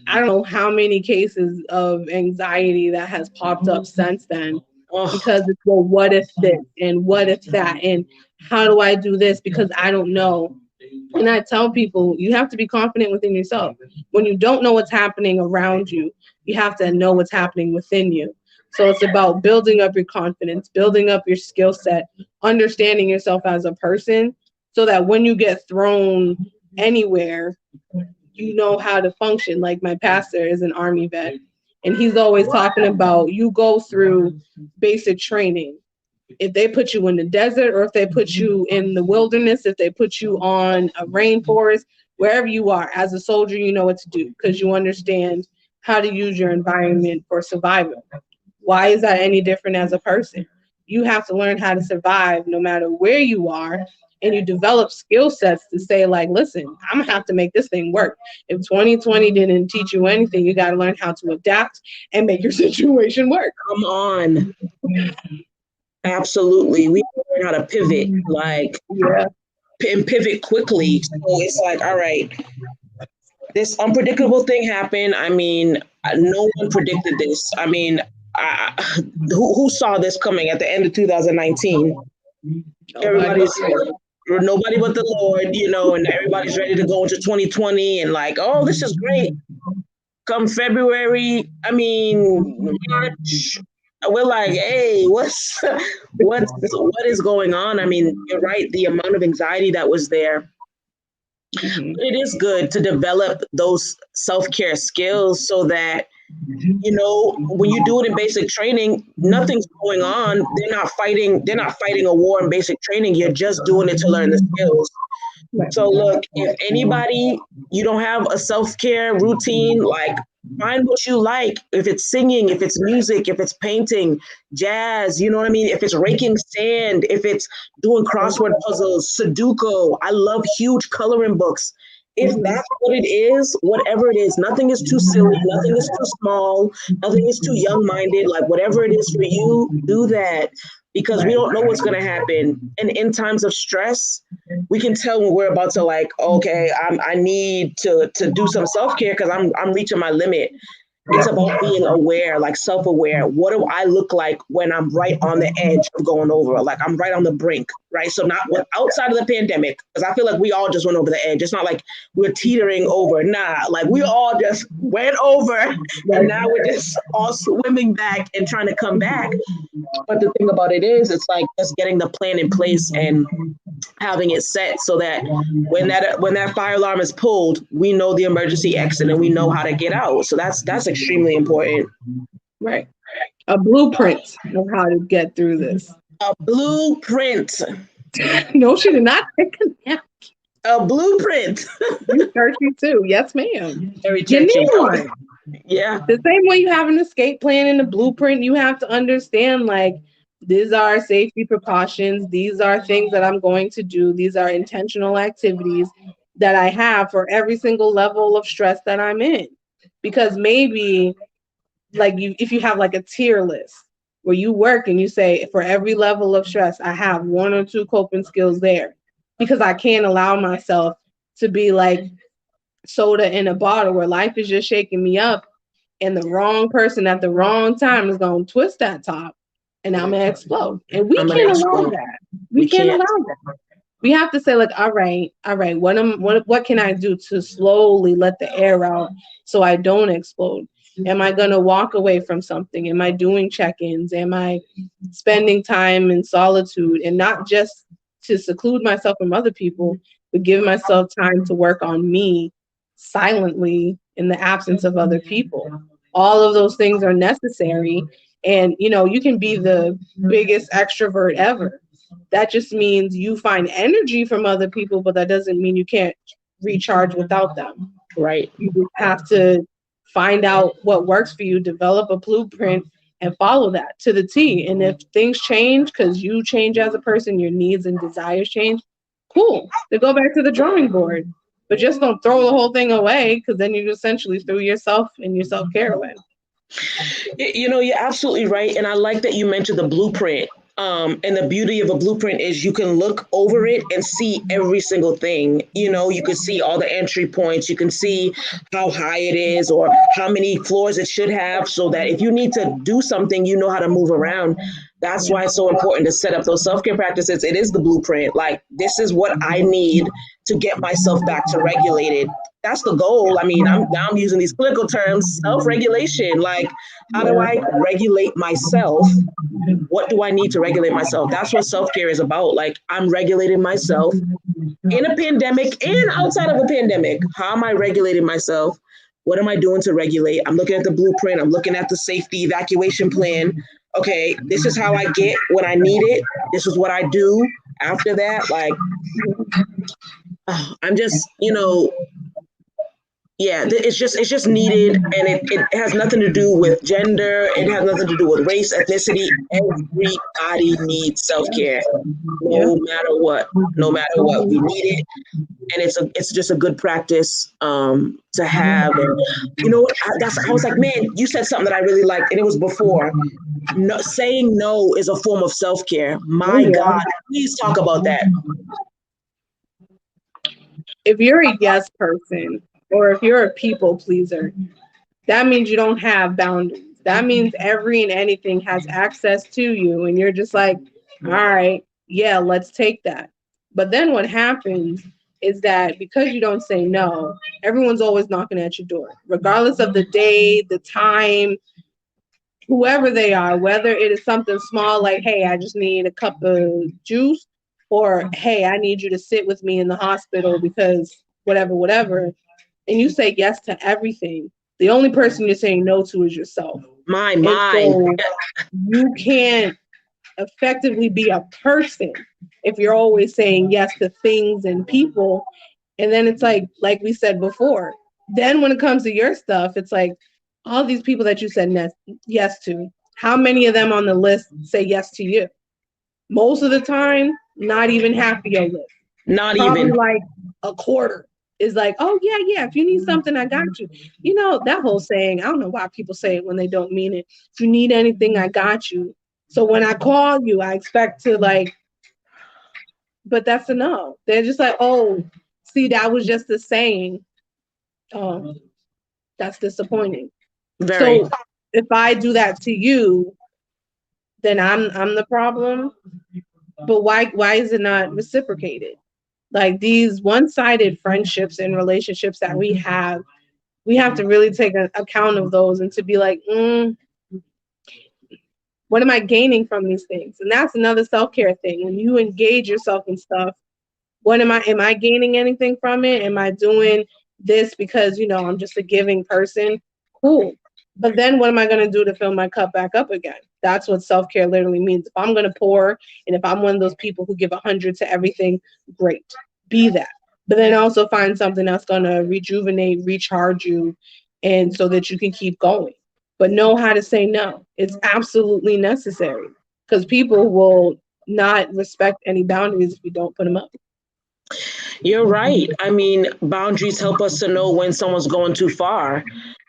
I don't know how many cases of anxiety that has popped up since then. Because it's, well, what if this and what if that and how do I do this because I don't know. And I tell people, you have to be confident within yourself. When you don't know what's happening around you, you have to know what's happening within you. So it's about building up your confidence, building up your skill set, understanding yourself as a person so that when you get thrown anywhere, you know how to function. Like my pastor is an Army vet, And he's always talking about you go through basic training. If they put you in the desert, or if they put you in the wilderness, if they put you on a rainforest, wherever you are, as a soldier, you know what to do because you understand how to use your environment for survival. Why is that any different as a person? You have to learn how to survive no matter where you are, and you develop skill sets to say, like, listen, I'm gonna have to make this thing work. If 2020 didn't teach you anything, you got to learn how to adapt and make your situation work. Come on. Absolutely. We learn how to pivot, like, and pivot quickly. So it's like, all right, this unpredictable thing happened. I mean, no one predicted this. I mean, who saw this coming at the end of 2019? Everybody's nobody but the Lord, you know, and everybody's ready to go into 2020 and like, oh, this is great. Come February, I mean, March, we're like, hey, what is going on? I mean, you're right. The amount of anxiety that was there. It is good to develop those self-care skills so that, you know, when you do it in basic training, nothing's going on. They're not fighting a war in basic training. You're just doing it to learn the skills. So look, if anybody, you don't have a self-care routine, like, find what you like. If it's singing, if it's music, if it's painting, jazz, you know what I mean? If it's raking sand, if it's doing crossword puzzles, Sudoku. I love huge coloring books. If that's what it is, whatever it is, nothing is too silly, nothing is too small, nothing is too young-minded. Like, whatever it is for you, do that. Because we don't know what's going to happen. And in times of stress, we can tell when we're about to, like, okay, I need to do some self-care because I'm reaching my limit. It's about being aware, like self-aware. What do I look like when I'm right on the edge of going over? Like, I'm right on the brink, right? So not outside of the pandemic, because I feel like we all just went over the edge. It's not like we're teetering over. Nah, like we all just went over and now we're just all swimming back and trying to come back. But the thing about it is, it's like just getting the plan in place and having it set so that when that fire alarm is pulled, we know the emergency exit and we know how to get out. So that's extremely important. Right. A blueprint of how to get through this. A blueprint. No, she did not take a nap. A blueprint. You churchy too. Yes, ma'am. Very churchy. You need one. Yeah. The same way you have an escape plan and a blueprint, you have to understand, like, these are safety precautions. These are things that I'm going to do. These are intentional activities that I have for every single level of stress that I'm in. Because maybe, like, if you have like a tier list where you work and you say, for every level of stress, I have 1 or 2 coping skills there, because I can't allow myself to be like soda in a bottle where life is just shaking me up and the wrong person at the wrong time is going to twist that top and I'm going to explode. And we can't allow that. We can't allow that. We have to say, like, all right, what can I do to slowly let the air out so I don't explode? Am I going to walk away from something? Am I doing check-ins? Am I spending time in solitude, and not just to seclude myself from other people, but give myself time to work on me silently in the absence of other people? All of those things are necessary. And, you know, you can be the biggest extrovert ever. That just means you find energy from other people, but that doesn't mean you can't recharge without them. Right. You just have to find out what works for you, develop a blueprint, and follow that to the T. And if things change because you change as a person, your needs and desires change, cool. Then go back to the drawing board. But just don't throw the whole thing away, because then you essentially threw yourself and your self-care away. You know, you're absolutely right. And I like that you mentioned the blueprint. And the beauty of a blueprint is you can look over it and see every single thing. You know, you can see all the entry points. You can see how high it is or how many floors it should have, so that if you need to do something, you know how to move around. That's why it's so important to set up those self-care practices. It is the blueprint. Like, this is what I need to get myself back to regulated. That's the goal. I mean, I'm using these clinical terms, self-regulation. Like, how do I regulate myself? What do I need to regulate myself? That's what self-care is about. Like, I'm regulating myself in a pandemic and outside of a pandemic. How am I regulating myself What am I doing to regulate? I'm looking at the blueprint. I'm looking at the safety evacuation plan. Okay, this is how I get when I need it. This is what I do after that. Like, I'm just, yeah, it's just needed, and it has nothing to do with gender. It has nothing to do with race, ethnicity. Everybody needs self-care, no matter what. No matter what, we need it, and it's just a good practice to have. And I was like, man, you said something that I really liked, and it was before. No, saying no is a form of self-care. My God, please talk about that. If you're a yes person, or if you're a people pleaser, that means you don't have boundaries. That means every and anything has access to you, and you're just like, all right, yeah, let's take that. But then what happens is that because you don't say no, everyone's always knocking at your door, regardless of the day, the time, whoever they are, whether it is something small like, hey, I just need a cup of juice, or hey, I need you to sit with me in the hospital because whatever. And you say yes to everything. The only person you're saying no to is yourself. My mind. mind. So you can't effectively be a person if you're always saying yes to things and people. And then it's like we said before, then when it comes to your stuff, it's like all these people that you said yes to, how many of them on the list say yes to you? Most of the time, not even half of your list. Not Probably even. like a quarter is like, oh yeah, if you need something, I got you. That whole saying, I don't know why people say it when they don't mean it. If you need anything, I got you. So when I call you, I expect to but that's a no. They're just like, oh, see, that was just a saying. That's disappointing. Very. So if I do that to you, then I'm the problem. But why is it not reciprocated? Like these one-sided friendships and relationships that we have to really take account of those and to be like, what am I gaining from these things? And that's another self-care thing. When you engage yourself in stuff, am I gaining anything from it? Am I doing this because, I'm just a giving person? Cool. But then what am I going to do to fill my cup back up again? That's what self-care literally means. If I'm going to pour, and if I'm one of those people who give 100 to everything, great. Be that. But then also find something that's going to rejuvenate, recharge you, and so that you can keep going. But know how to say no. It's absolutely necessary because people will not respect any boundaries if you don't put them up. You're right. I mean, boundaries help us to know when someone's going too far.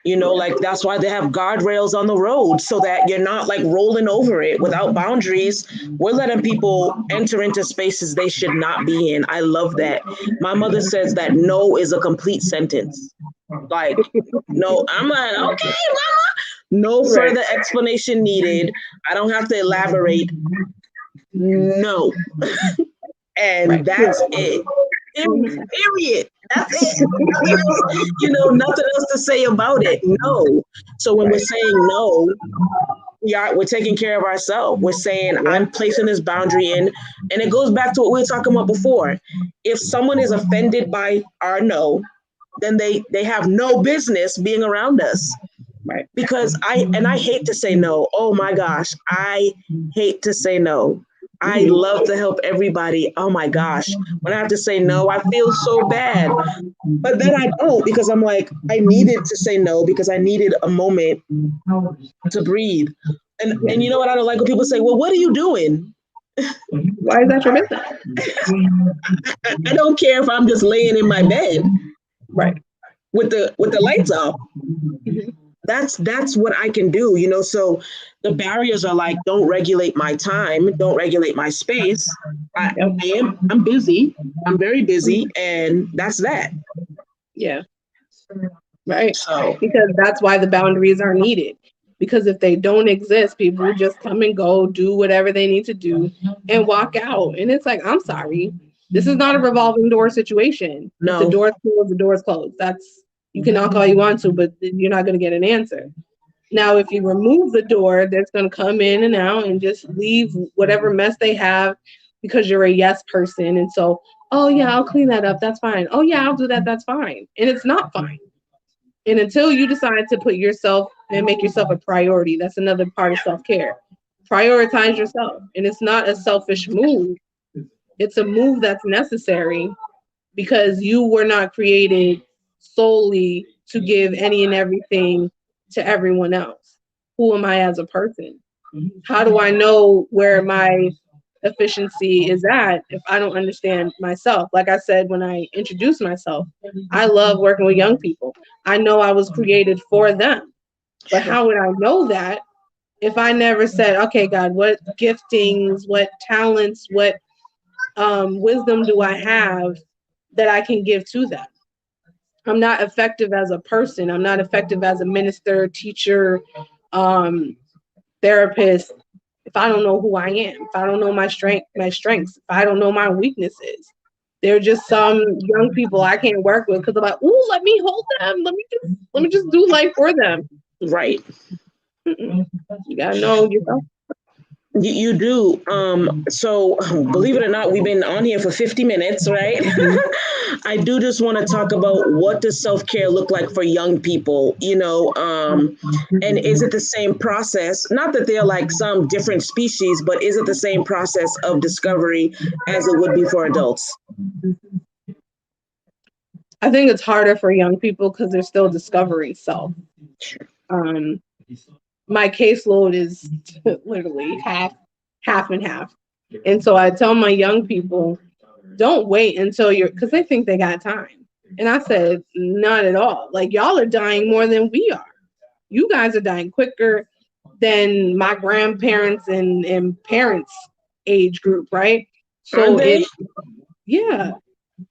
Like that's why they have guardrails on the road so that you're not like rolling over it. Without boundaries, we're letting people enter into spaces they should not be in. I love that. My mother says that no is a complete sentence. Like, no, I'm like, okay, mama. No further explanation needed. I don't have to elaborate. No. And that's it. Period. That's it. Nothing else to say about it. No. So when we're saying no, we're taking care of ourselves. We're saying, I'm placing this boundary in. And it goes back to what we were talking about before. If someone is offended by our no, then they have no business being around us. Right. Because I hate to say no. Oh my gosh. I hate to say no. I love to help everybody. Oh my gosh. When I have to say no, I feel so bad. But then I don't, because I'm like, I needed to say no because I needed a moment to breathe. And you know what I don't like when people say, well, what are you doing? Why is that your business? I don't care if I'm just laying in my bed. Right. With the lights off. That's what I can do, so the barriers are like, don't regulate my time, don't regulate my space. I'm busy. I'm very busy, and that's that. Yeah. Right. So because that's why the boundaries are needed. Because if they don't exist, people just come and go, do whatever they need to do, and walk out. And it's like, I'm sorry. This is not a revolving door situation. No. If the door's closed, the door's closed. You can knock all you want to, but you're not going to get an answer. Now, if you remove the door, that's going to come in and out and just leave whatever mess they have because you're a yes person. And so, oh yeah, I'll clean that up. That's fine. Oh yeah, I'll do that. That's fine. And it's not fine. And until you decide to put yourself and make yourself a priority, that's another part of self-care. Prioritize yourself. And it's not a selfish move. It's a move that's necessary because you were not created solely to give any and everything to everyone else. Who am I as a person? How do I know where my efficiency is at if I don't understand myself? Like I said when I introduced myself, I love working with young people. I know I was created for them. But how would I know that if I never said, okay, God, what giftings, what talents, what wisdom do I have that I can give to them? I'm not effective as a person. I'm not effective as a minister, teacher, therapist, if I don't know who I am, if I don't know my strengths, if I don't know my weaknesses. They're just some young people I can't work with because I'm like, ooh, let me hold them. Let me just do life for them. Right. You gotta know yourself. You do. So believe it or not, we've been on here for 50 minutes, right? I do just want to talk about what does self-care look like for young people, and is it the same process? Not that they're like some different species, but is it the same process of discovery as it would be for adults? I think it's harder for young people because they're still discovering self. My caseload is literally half and half. And so I tell my young people, don't wait until because they think they got time. And I said, not at all. Like, y'all are dying more than we are. You guys are dying quicker than my grandparents and parents' age group, right? So yeah,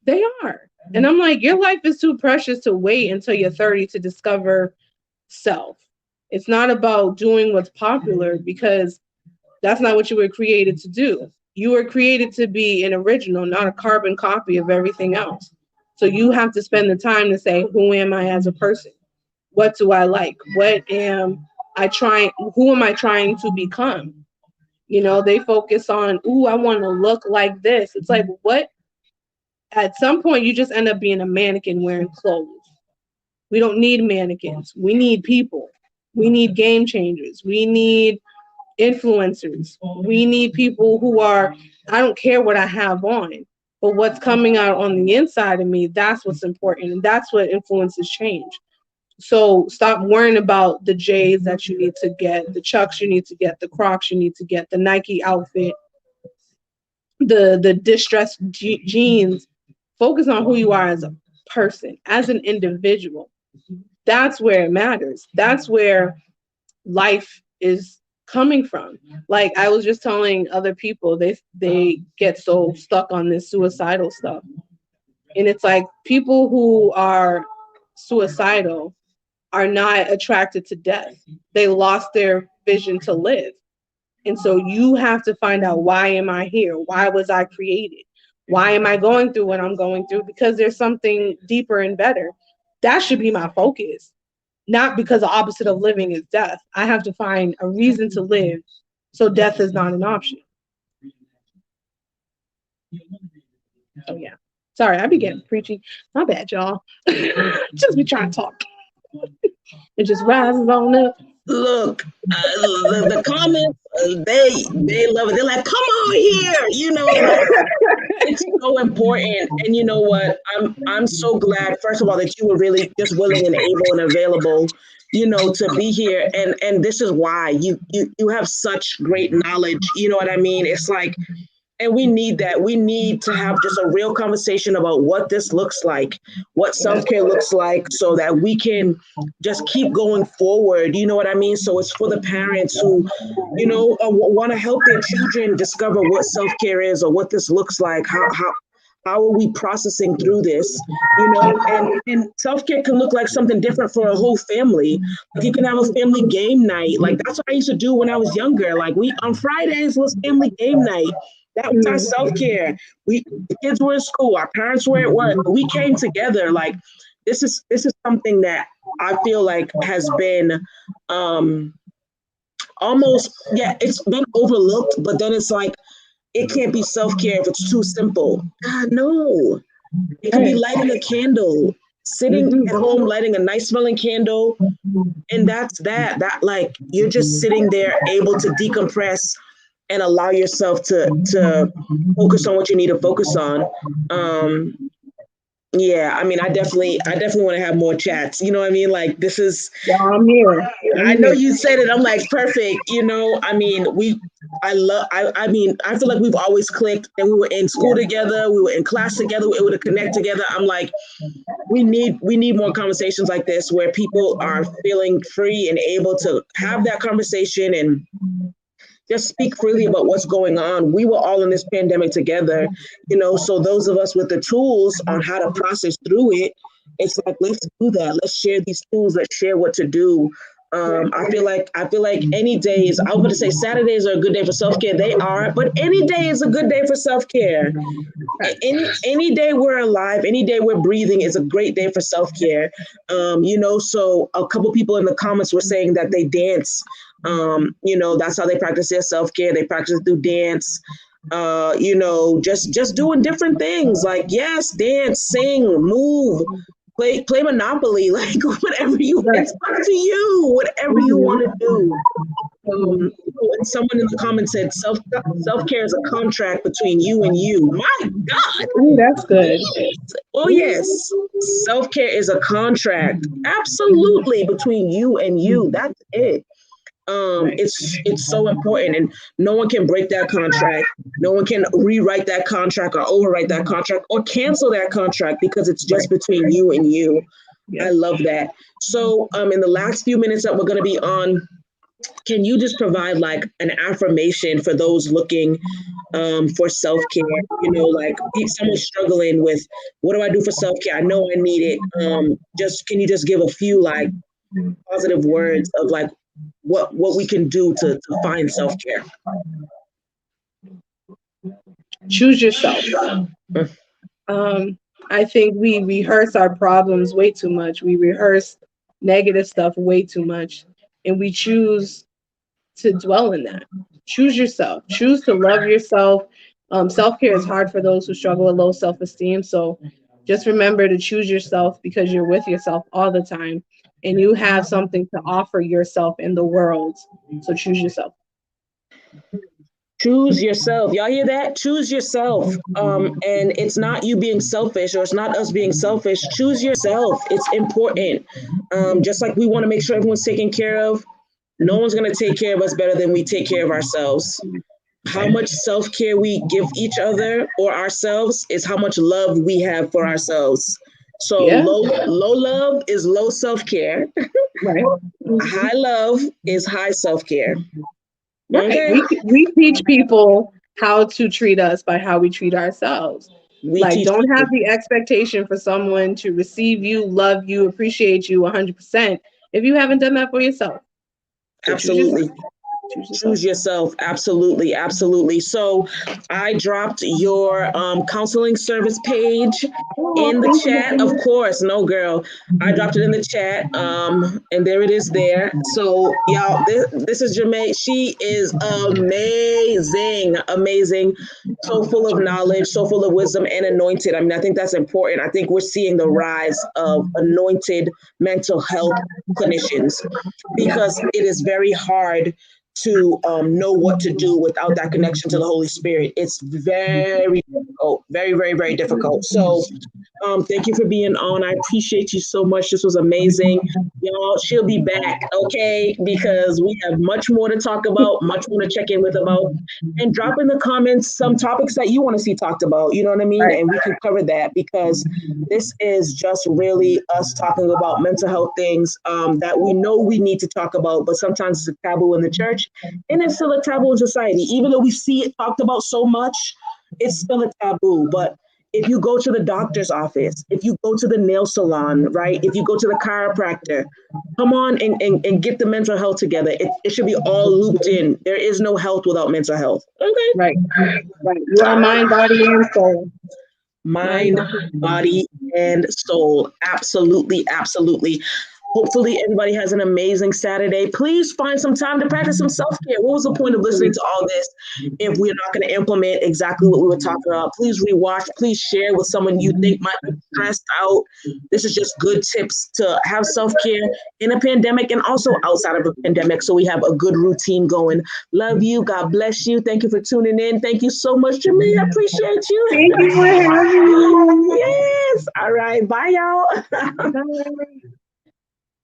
they are. And I'm like, your life is too precious to wait until you're 30 to discover self. It's not about doing what's popular because that's not what you were created to do. You were created to be an original, not a carbon copy of everything else. So you have to spend the time to say, who am I as a person? What do I like? What am I trying? Who am I trying to become? They focus on, ooh, I want to look like this. It's like, what? At some point, you just end up being a mannequin wearing clothes. We don't need mannequins. We need people. We need game changers. We need influencers. We need people who are, I don't care what I have on, but what's coming out on the inside of me, that's what's important. And that's what influences change. So stop worrying about the J's that you need to get, the Chucks you need to get, the Crocs you need to get, the Nike outfit, the distressed jeans. Focus on who you are as a person, as an individual. That's where it matters. That's where life is coming from. Like I was just telling other people, they get so stuck on this suicidal stuff. And it's like people who are suicidal are not attracted to death. They lost their vision to live. And so you have to find out, why am I here? Why was I created? Why am I going through what I'm going through? Because there's something deeper and better. That should be my focus. Not because the opposite of living is death. I have to find a reason to live so death is not an option. Oh, yeah. Sorry, I be getting preachy. My bad, y'all. Just be trying to talk. It just rises on up. Look, the comments, they love it. They're like, come on here, it's so important. And you know what? I'm so glad, first of all, that you were really just willing and able and available, to be here. And this is why you have such great knowledge. You know what I mean? It's like, and we need that. We need to have just a real conversation about what this looks like, what self-care looks like, so that we can just keep going forward. You know what I mean? So it's for the parents who, want to help their children discover what self-care is or what this looks like. How are we processing through this? And self-care can look like something different for a whole family. Like you can have a family game night. Like that's what I used to do when I was younger. Like on Fridays was family game night. That was our self-care. The kids were in school, our parents were at work, but we came together. Like this is something that I feel like has been almost, it's been overlooked, but then it's like, it can't be self-care if it's too simple. God, no. It can be lighting a candle, sitting at home, lighting a nice smelling candle. And that's that like, you're just sitting there able to decompress and allow yourself to focus on what you need to focus on. Yeah, I mean, I definitely want to have more chats. You know what I mean? Like, this is, Yeah, I'm here. I know you said it. I'm like, perfect. You know, I mean, I mean, I feel like we've always clicked, and we were in school together. We were in class together. We were able to connect together. I'm like, we need more conversations like this where people are feeling free and able to have that conversation and just speak freely about what's going on. We were all in this pandemic together, you know, so those of us with the tools on how to process through it, it's like, let's do that. Let's share these tools. Let's share what to do. I feel like any days, I was going to say Saturdays are a good day for self-care. They are, but any day is a good day for self-care. Any day we're alive, any day we're breathing is a great day for self-care. You know, so a couple people in the comments were saying that they dance. You know, that's how they practice their self-care. They practice through dance. You know, just doing different things like, yes, dance, sing, move, play Monopoly, like whatever it's up to you, whatever you want to do. And someone in the comments said self-care is a contract between you and you. My God. Ooh, that's good. Oh yes. Self-care is a contract. Absolutely, between you and you. That's it. It's so important, and no one can break that contract. No one can rewrite that contract or overwrite that contract or cancel that contract because it's just between you and you. I love that. So in the last few minutes that we're going to be on, can you just provide like an affirmation for those looking for self-care? You know, like if someone's struggling with, what do I do for self-care? I know I need it. Can you just give a few like positive words of like what we can do to find self-care? Choose yourself. I think we rehearse our problems way too much. We rehearse negative stuff way too much, and we choose to dwell in that. Choose yourself. Choose to love yourself. Self-care is hard for those who struggle with low self-esteem. So just remember to choose yourself, because you're with yourself all the time and you have something to offer yourself in the world. So choose yourself. Choose yourself. Y'all hear that? Choose yourself. And it's not you being selfish, or it's not us being selfish. Choose yourself. It's important. Just like we want to make sure everyone's taken care of, no one's going to take care of us better than we take care of ourselves. How much self-care we give each other or ourselves is how much love we have for ourselves. So low love is low self-care. Right. High love is high self-care. Right. Okay. We teach people how to treat us by how we treat ourselves. Don't have the expectation for someone to receive you, love you, appreciate you 100% if you haven't done that for yourself. So absolutely. Choose yourself. Absolutely. Absolutely. So I dropped your counseling service page in the chat. Of course. No, girl. I dropped it in the chat. And there it is there. So y'all, this is Jermaine. She is amazing. Amazing. So full of knowledge, so full of wisdom and anointed. I mean, I think that's important. I think we're seeing the rise of anointed mental health clinicians, because it is very hard to know what to do without that connection to the Holy Spirit. It's very difficult, very, very, very difficult. So thank you for being on. I appreciate you so much. This was amazing. Y'all, she'll be back, okay? Because we have much more to talk about, much more to check in with about, and drop in the comments some topics that you want to see talked about, you know what I mean? Right. And we can cover that, because this is just really us talking about mental health things that we know we need to talk about, but sometimes it's a taboo in the church, and it's still a taboo in society. Even though we see it talked about so much, it's still a taboo. But if you go to the doctor's office, if you go to the nail salon, right? If you go to the chiropractor, come on and get the mental health together. It should be all looped in. There is no health without mental health. Okay. Right. You are mind, body, and soul. Mind, body, and soul. Absolutely. Absolutely. Hopefully everybody has an amazing Saturday. Please find some time to practice some self-care. What was the point of listening to all this if we're not going to implement exactly what we were talking about? Please rewatch, please share with someone you think might be stressed out. This is just good tips to have self-care in a pandemic and also outside of a pandemic, so we have a good routine going. Love you. God bless you. Thank you for tuning in. Thank you so much, Jamie. I appreciate you. Thank you for having me. Yes. All right. Bye, y'all. Bye.